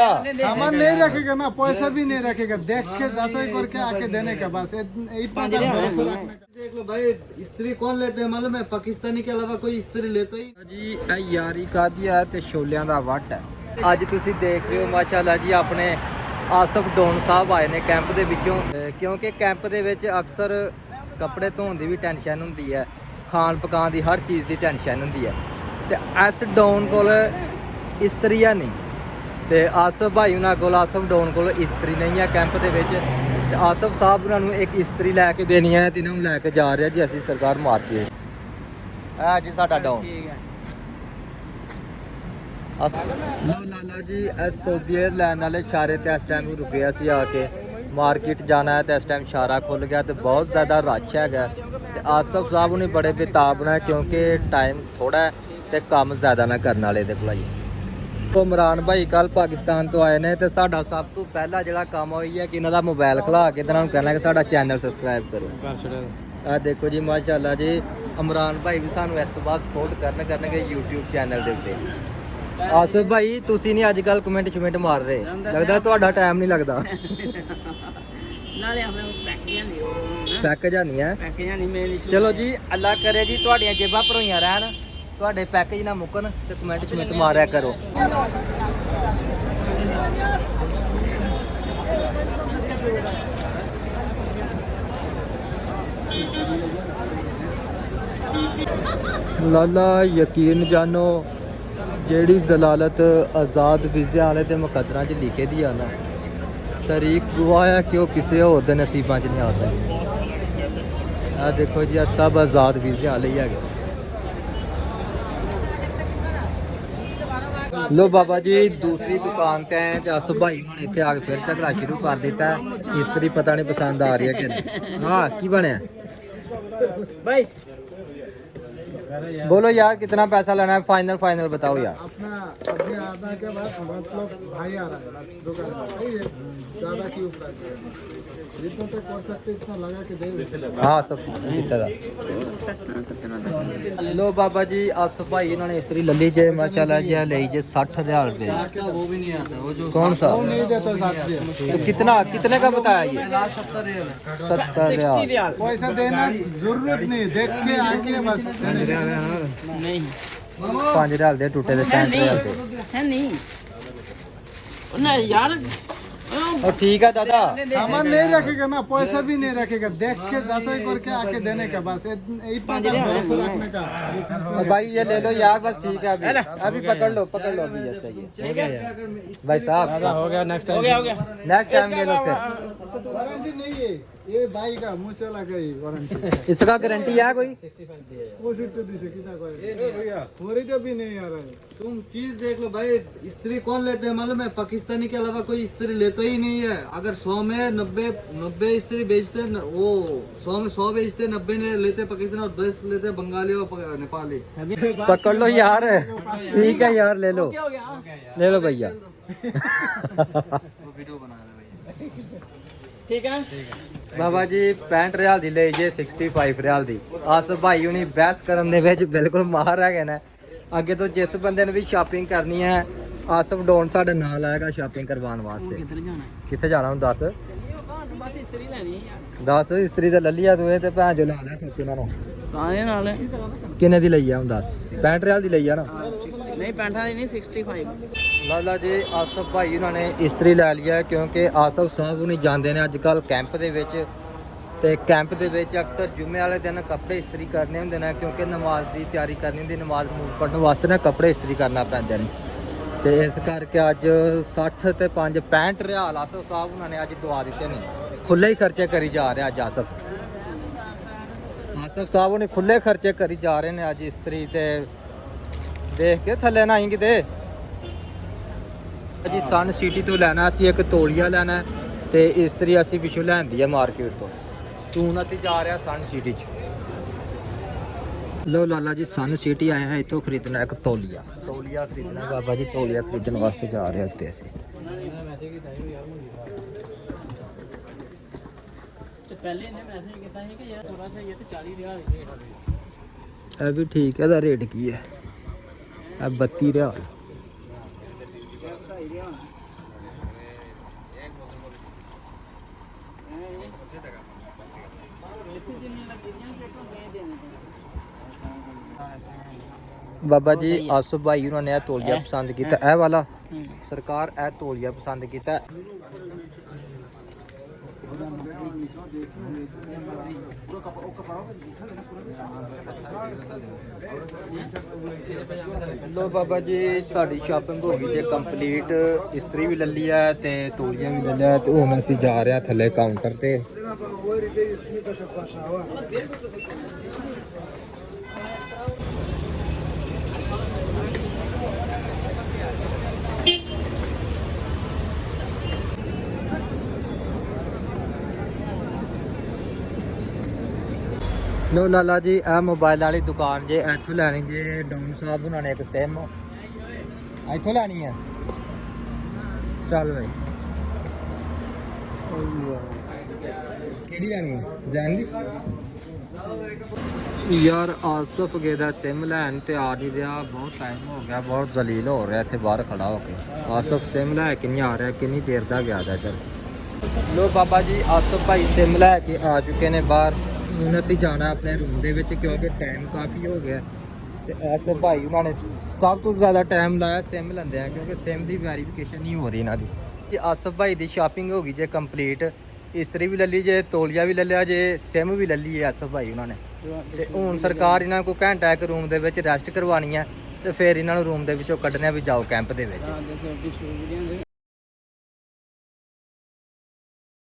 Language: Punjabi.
सामान नहीं रखेगा ना, पैसा भी नहीं रखेगा, देख के जांच करके आके देने का, बस इतना भरोसा रखने का। देख लो भाई, स्त्री कौन लेते हैं मालूम है? पाकिस्तानी के अलावा कोई स्त्री लेता ही ਜੀ ਇਹ ਯਾਰੀ ਕਾਦੀ ਆ ਤੇ ਛੋਲਿਆਂ ਦਾ ਵੱਟ ਹੈ। ਅੱਜ ਤੁਸੀਂ ਦੇਖ ਰਹੇ ਹੋ ਮਾਸ਼ਾਅੱਲਾ ਜੀ ਆਪਣੇ ਆਸਫ ਡੋਨ ਸਾਹਿਬ ਆਏ ਨੇ ਕੈਂਪ ਦੇ ਵਿੱਚੋਂ, ਕਿਉਂਕਿ ਕੈਂਪ ਦੇ ਵਿੱਚ ਅਕਸਰ ਕੱਪੜੇ ਧੋਣ ਦੀ ਵੀ ਟੈਨਸ਼ਨ ਹੁੰਦੀ ਹੈ, ਖਾਣ ਪਕਾਉਣ ਦੀ ਹਰ ਚੀਜ਼ ਦੀ ਟੈਨਸ਼ਨ ਹੁੰਦੀ ਹੈ ਤੇ ਐਸ ਡੋਨ ਕੋਲ ਇਸਤਰੀ ਆ ਨਹੀਂ ਤੇ ਆਸਫ ਭਾਈ ਉਹਨਾਂ ਕੋਲ ਆਸਫ ਡੋਨ ਕੋਲ ਇਸਤਰੀ ਨਹੀਂ ਹੈ ਕੈਂਪ ਦੇ ਵਿੱਚ ਤੇ ਆਸਫ ਸਾਹਿਬ ਉਹਨਾਂ ਨੂੰ ਇੱਕ ਇਸਤਰੀ ਲੈ ਕੇ ਦੇਣੀ ਹੈ ਤੇ ਇਹਨਾਂ ਨੂੰ ਲੈ ਕੇ ਜਾ ਰਿਹਾ ਜੀ ਅਸੀਂ ਸਰਕਾਰ ਮਾਰਕੀਟ। ਇਹ ਜੀ ਸਾਡਾ ਡੋਨ। ਲੋ ਲਾਲਾ ਜੀ ਇਸ ਸਾਊਦੀ 에ਅਰਲਾਈਨ ਵਾਲੇ ਇਸ਼ਾਰੇ ਤੇ ਇਸ ਟਾਈਮ ਰੁਕਿਆ ਸੀ ਆ ਕੇ ਮਾਰਕੀਟ ਜਾਣਾ ਹੈ ਤੇ ਇਸ ਟਾਈਮ ਇਸ਼ਾਰਾ ਖੁੱਲ ਗਿਆ ਤੇ ਬਹੁਤ ਜ਼ਿਆਦਾ ਰਸ਼ ਹੈਗਾ ਤੇ ਆਸਫ ਸਾਹਿਬ ਨੇ ਬੜੇ ਬੇਤਾਬ ਨੇ ਕਿਉਂਕਿ ਟਾਈਮ ਥੋੜਾ ਹੈ ਤੇ ਕੰਮ ਜ਼ਿਆਦਾ ਨਾ ਕਰਨ ਵਾਲੇ ਦੇ ਭਲਾਈ। ਇਮਰਾਨ ਭਾਈ ਕੱਲ ਪਾਕਿਸਤਾਨ ਤੋਂ ਆਏ ਨੇ ਤੇ ਸਾਡਾ ਸਭ ਤੋਂ ਪਹਿਲਾ ਜਿਹੜਾ ਕੰਮ ਹੋਈ ਹੈ ਕਿ ਇਹਨਾਂ ਦਾ ਮੋਬਾਈਲ ਖਲਾ ਕੇ ਇਹਨਾਂ ਨੂੰ ਕਹਿਣਾ ਕਿ ਸਾਡਾ ਚੈਨਲ ਸਬਸਕ੍ਰਾਈਬ ਕਰੋ। ਆ ਦੇਖੋ ਜੀ ਮਾਸ਼ਾਅੱਲਾ ਜੀ ਇਮਰਾਨ ਭਾਈ ਵੀ ਸਾਨੂੰ ਇਸ ਤੋਂ ਬਾਅਦ ਸਪੋਰਟ ਕਰਨਗੇ YouTube ਚੈਨਲ ਦੇ ਉੱਤੇ। ਆਸਫ ਭਾਈ ਤੁਸੀਂ ਨਹੀਂ ਅੱਜ ਕੱਲ ਕਮੈਂਟ ਮਾਰ ਰਹੇ, ਲੱਗਦਾ ਤੁਹਾਡਾ ਟਾਈਮ ਨਹੀਂ ਲੱਗਦਾ। ਨਾਲੇ ਆਪਣੇ ਪੈਕੇਜ ਨਹੀਂ ਹੈ। ਮੇਰੀ ਚਲੋ ਜੀ ਅੱਲਾ ਕਰੇ ਜੀ ਤੁਹਾਡੀਆਂ ਜੇਬਾਂ ਭਰੋਈਆਂ ਰਹਿਣ, ਤੁਹਾਡੇ ਪੈਕੇਜ ਨਾ ਮੁੱਕਣ ਤੇ ਕਮੈਂਟ ਮਾਰਿਆ ਕਰੋ। ਲਾਲਾ ਯਕੀਨ ਜਾਨੋ ਜਿਹੜੀ ਜ਼ਲਾਲਤ ਆਜ਼ਾਦ ਵੀਜ਼ੇ ਵਾਲੇ ਤੇ ਮੁਕੱਦਰਾਂ 'ਚ ਲਿਖੇ ਦੀ ਆ ਨਾ, ਤਾਰੀਖ ਗਵਾਹ ਹੈ ਕਿ ਉਹ ਕਿਸੇ ਹੋਰ ਦੇ ਨਸੀਬਾਂ 'ਚ ਨਹੀਂ ਆ ਸਕਦੀ। ਆ ਦੇਖੋ ਜੀ ਆ ਸਭ ਆਜ਼ਾਦ ਵੀਜ਼ੇ ਵਾਲੇ ਹੀ ਹੈਗੇ। लो बाबा जी दूसरी दुकान पे हैं तो आसफ भाई ने इतने आके फिर झगड़ा शुरू कर दिता है। इस्त्री पता नहीं पसंद आ रही है कि नहीं। हाँ की बने भाई बोलो यार कितना पैसा लेना है, फाइनल बताओ यार। अपना अभी आधा के बाद मतलब भाई आ रहा है बस दुकान में, सही है, ज्यादा क्यों प्राइस है, जितना तक कर सकते इतना लगा के दे। हाँ सब कितना लो बाबा जी आसफ भाई इन्होंने इस्त्री ले लीजिए माशाल्लाह जी, ले लीजिए 60 रियाल रुपये। वो भी नहीं आता, वो जो कौन सा वो नहीं देता साथ से, तो कितने का बताया ये? लास्ट 70 रियल है। 70 रियाल। पैसा देना जरूरत नहीं, देख के आके बस नहीं 5 रियाल दे टूटे दे 65 रियाल दे। है नहीं ना यार। और ठीक है दादा सामान नहीं रखेगा ना, पैसा भी नहीं रखेगा, देख के जांच करके आके देने का, बस इतना भरोसा रखने का। और भाई ये ले लो यार बस ठीक है, अभी पकड़ लो अभी जैसा ये ठीक है भाई साहब हो गया, नेक्स्ट हो गया नेक्स्ट टाइम ले लो फिर। वारंटी नहीं है ये भाई का, मुँह चला गई वारंटी। इसका गारंटी है कोई? वो सिर्फ दिसे कितना भैया पूरी तो भी नहीं आ रहा है। तुम चीज देख लो भाई, स्त्री कौन लेते हैं मालूम है? पाकिस्तानी के अलावा कोई स्त्री लेता ही नहीं है। अगर 100 में 90 स्त्री बेचते हैं, वो 100 में 100 बेचते, 90 ने लेते पाकिस्तान और 10 लेते बंगाली और नेपाली। पकड़ लो यार, ठीक है यार ले लो भैया। वीडियो बना रहे भैया। ठीक है ਬਾਬਾ ਜੀ 65 ਰਿਆਲ ਦੀ ਲਈ ਜੇ 65 ਰਿਆਲ ਦੀ। ਆਸਫ ਭਾਈ ਹੁਣੀ ਬਹਿਸ ਕਰਨ ਦੇ ਵਿੱਚ ਬਿਲਕੁਲ ਮਾਹਰ ਹੈਗੇ ਨੇ। ਅੱਗੇ ਤੋਂ ਜਿਸ ਬੰਦੇ ਨੇ ਵੀ ਸ਼ਾਪਿੰਗ ਕਰਨੀ ਹੈ ਆਸਫ ਡੋਨ ਸਾਡੇ ਨਾਲ ਆਏਗਾ ਸ਼ਾਪਿੰਗ ਕਰਵਾਉਣ ਵਾਸਤੇ। किधर जाना ਕਿੱਥੇ ਜਾਣਾ ਹੁਣ ਦੱਸ? है बस इस्त्री लेनी है यार। ਦੱਸ ਇਸਤਰੀ ਤੇ ਲੱਲੀਆ ਤੂੰ ਇਹ ਤੇ ਭੈਣ ਜੋ ਲਾ ਲਿਆ ਥੋਪੇ ਉਹਨਾਂ ਨੂੰ। काने नाल ਕਿੰਨੇ ਦੀ ਲਈ ਆ ਹੁਣ ਦੱਸ? 65 ਰਿਆਲ ਦੀ ਲਈ ਆ ਨਾ। नहीं 65 नहीं 65 ਲਾਲਾ ਜੀ ਆਸਫ ਭਾਈ ਉਹਨਾਂ ਨੇ ਇਸਤਰੀ ਲੈ ਲਿਆ ਕਿਉਂਕਿ ਆਸਫ ਸਾਹਿਬ ਨਹੀਂ ਜਾਂਦੇ ਨੇ ਅੱਜ ਕੱਲ ਕੈਂਪ ਦੇ ਵਿੱਚ ਤੇ ਕੈਂਪ ਦੇ ਵਿੱਚ ਅਕਸਰ ਜੁਮੇ ਵਾਲੇ ਦਿਨ ਕੱਪੜੇ ਇਸਤਰੀ ਕਰਨੇ ਹੁੰਦੇ ਨੇ ਕਿਉਂਕਿ ਨਮਾਜ਼ ਦੀ ਤਿਆਰੀ ਕਰਨੀ ਹੁੰਦੀ, ਨਮਾਜ਼ ਪੜ੍ਹਨ ਵਾਸਤੇ ਨਾ ਕੱਪੜੇ ਇਸਤਰੀ ਕਰਨਾ ਪੈਂਦੇ ਨੇ ਤੇ ਇਸ ਕਰਕੇ ਅੱਜ 60 ਤੇ 5 65 ਰਿਆਲ ਆਸਫ ਸਾਹਿਬ ਉਹਨਾਂ ਨੇ ਅੱਜ ਦਵਾ ਦਿੱਤੇ ਨੇ। ਖੁੱਲੇ ਹੀ ਖਰਚੇ ਕਰੀ ਜਾ ਰਹੇ ਅੱਜ ਆਸਫ ਸਾਹਿਬ ਨੇ ਖੁੱਲੇ ਖਰਚੇ ਕਰੀ ਜਾ ਰਹੇ ਨੇ ਅੱਜ ਇਸਤਰੀ ਤੇ ਦੇਖ ਕੇ ਥੱਲੇ ਨਾ ਆਈ ਕਿਤੇ। ਜੀ ਸਨ ਸਿਟੀ ਤੋਂ ਲੈਣਾ ਅਸੀਂ ਇੱਕ ਤੋਲੀਆ ਲੈਣਾ ਤੇ ਇਸਤਰੀ ਅਸੀਂ ਪਿੱਛੋਂ ਲੈਂਦੀ ਹੈ ਮਾਰਕੀਟ ਤੋਂ। ਹੁਣ ਅਸੀਂ ਜਾ ਰਹੇ ਹਾਂ ਸਨ ਸਿਟੀ 'ਚ। ਲੋ ਲਾਲਾ ਜੀ ਸਨ ਸਿਟੀ ਆਏ ਹਾਂ, ਇੱਥੋਂ ਖਰੀਦਣਾ ਇੱਕ ਤੋਲੀਆ ਖਰੀਦਣਾ ਬਾਬਾ ਜੀ, ਤੋਲੀਆ ਖਰੀਦਣ ਵਾਸਤੇ ਜਾ ਰਹੇ ਹਾਂ ਉੱਤੇ ਅਸੀਂ। पहले ने मैसेज किया है कि यार थोड़ा सा ये तो 40 रियाल रेट ਇਹ ਵੀ ਠੀਕ ਹੈ। ਇਹਦਾ ਰੇਟ ਕੀ ਹੈ? ਇਹ 32 ਰਿਆਲ। ਬਾਬਾ ਜੀ ਆਸਫ ਭਾਈ ਉਹਨਾਂ ਨੇ ਇਹ ਤੋਲੀਆ ਪਸੰਦ ਕੀਤਾ, ਇਹ ਵਾਲਾ ਸਰਕਾਰ ਇਹ ਤੋਲੀਆ ਪਸੰਦ ਕੀਤਾ। ਲੋ ਬਾਬਾ ਜੀ ਸਾਡੀ ਸ਼ਾਪਿੰਗ ਹੋ ਗਈ ਜੇ ਕੰਪਲੀਟ, ਇਸਤਰੀ ਵੀ ਲੈ ਲਈ ਹੈ ਤੇ ਤੋਲੀਆ ਵੀ ਲੈ ਲਿਆ ਤੇ ਹੁਣ ਅਸੀਂ ਜਾ ਰਹੇ ਹਾਂ ਥੱਲੇ ਕਾਊਂਟਰ ਤੇ। ਲੋ ਲਾਲਾ ਜੀ ਇਹ ਮੋਬਾਈਲ ਵਾਲੀ ਦੁਕਾਨ ਜੇ ਇੱਥੋਂ ਲੈਣੀ ਜੇ ਡਾਊਨ ਸਾਹਿਬ ਉਹਨਾਂ ਨੇ ਇੱਕ ਸਿਮ ਇੱਥੋਂ ਲੈਣੀ ਹੈ। ਚੱਲ ਬਈ ਕਿਹੜੀ ਲੈਣੀ ਹੈ ਜ਼ੈਨ ਦੀ? ਯਾਰ ਆਸਫ ਗਏ ਦਾ ਸਿਮ ਲੈਣ ਤੇ ਆ ਨਹੀਂ ਰਿਹਾ, ਬਹੁਤ ਟਾਈਮ ਹੋ ਗਿਆ, ਬਹੁਤ ਜ਼ਲੀਲ ਹੋ ਰਿਹਾ ਇੱਥੇ ਬਾਹਰ ਖੜਾ ਹੋ ਕੇ। ਆਸਫ ਸਿਮ ਲੈ ਕੇ ਨਹੀਂ ਆ ਰਿਹਾ, ਕਿੰਨੀ ਦੇਰ ਦਾ ਗਿਆ ਦਾ ਇੱਧਰ। ਲੋ ਬਾਬਾ ਜੀ ਆਸਫ ਭਾਈ ਸਿਮ ਲੈ ਕੇ ਆ ਚੁੱਕੇ ਨੇ ਬਾਹਰ। ਹੁਣ ਅਸੀਂ ਜਾਣਾ ਆਪਣੇ ਰੂਮ ਦੇ ਵਿੱਚ ਕਿਉਂਕਿ ਟਾਈਮ ਕਾਫੀ ਹੋ ਗਿਆ ਤੇ ਆਸਫ ਭਾਈ ਉਹਨਾਂ ਨੇ ਸਭ ਤੋਂ ਜ਼ਿਆਦਾ ਟਾਈਮ ਲਾਇਆ ਸਿਮ ਲੈਂਦੇ ਆ ਕਿਉਂਕਿ ਸਿਮ ਦੀ ਵੈਰੀਫਿਕੇਸ਼ਨ ਨਹੀਂ ਹੋ ਰਹੀ ਇਹਨਾਂ ਦੀ। ਤੇ ਆਸਫ ਭਾਈ ਦੀ ਸ਼ਾਪਿੰਗ ਹੋ ਗਈ ਜੇ ਕੰਪਲੀਟ, ਇਸਤਰੀ ਵੀ ਲੈ ਲਈ ਜੇ, ਤੋਲੀਆ ਵੀ ਲੈ ਲਿਆ ਜੇ, ਸਿਮ ਵੀ ਲੈ ਲਈ ਹੈ ਆਸਫ ਭਾਈ ਉਹਨਾਂ ਨੇ। ਤੇ ਹੁਣ ਸਰਕਾਰ ਇਹਨਾਂ ਕੋਲ ਘੰਟਾ ਇੱਕ ਰੂਮ ਦੇ ਵਿੱਚ ਰੈਸਟ ਕਰਵਾਉਣੀ ਹੈ ਤੇ ਫਿਰ ਇਹਨਾਂ ਨੂੰ ਰੂਮ ਦੇ ਵਿੱਚੋਂ ਕੱਢਣਾ ਵੀ ਜਾਓ ਕੈਂਪ ਦੇ ਵਿੱਚ।